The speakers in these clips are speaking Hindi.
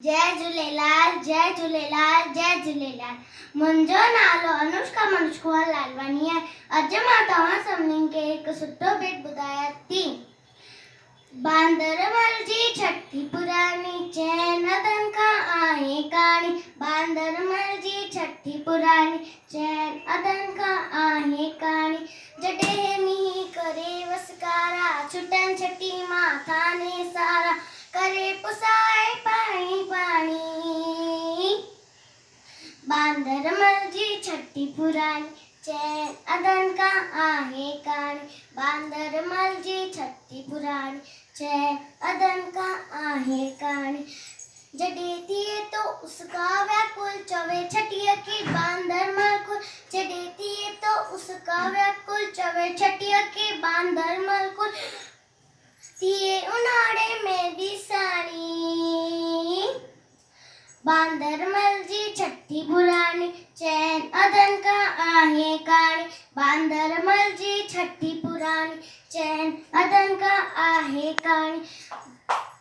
जय झूलेलाल जय झूलेलाल जय झूलेलाल। मुंहिंजो नालो अनुष्का मनोज लालवानी आहे। अॼु मां तव्हां सभिनी खे हिकु सुठो भेट ॿुधायां थी। बांदरमल जी छठी पुरानी चैन अदन खां आहे कहाणी। बांदरमल जी छठी पुरानी चैन अदन खां आहे कहाणी। जॾहिं मींहुं करे वसकारा छुटनि छठी माथा ने सारा करे पुसाए पाणी पाणी। बांदरमल जी छठी पुरानी चैन अदन खां आहे कहाणी। बांदरमल जी छठी पुरानी चैन अदन खां आहे कहाणी। जॾहिं थिए तो उसका व्याकुल चवे छठीअ खे बांदरमल खुल। जॾहिं थिए तो उसका व्याकुल चवे छठीअ खे बांदरमल खुल। थिए उन्हारे में दिसाणी। बांदरमल जी छठी पुरानी चैन अदन खां आहे कहाणी। बांदरमल जी छठी पुरानी चैन अदन खां आहे कहाणी।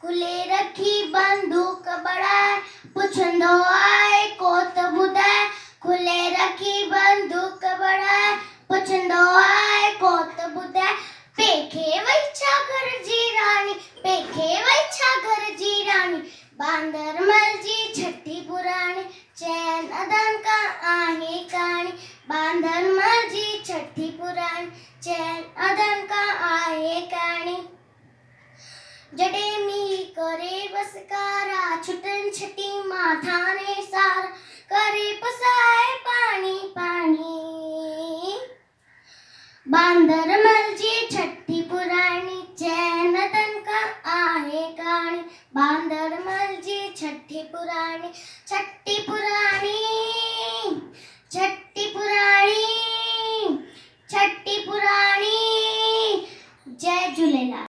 खुले रखी बंदूक बढ़ाए पुछंदो आहे को त ॿुधाए। खुले रखी बंदूक बढ़ाए पुछंदो आहे को त ॿुधाए। पेखे वई छा घर जी रानी। पेखे वई छा घर जी रानी। बांदरमल जी छठी पुरानी चैन अदन खां आहे कहाणी। बांदरमल जी छठी पुरानी चैन अदन खां आहे कहाणी। जॾहिं मींहुं करे वसकारा छुटनि छठी माथा ने सारा करे पुसाए पाणी पाणी। बांदरमल जी छठी पुरानी चैन अदन खां आहे कहाणी। बांदरमल जी छठी पुरानी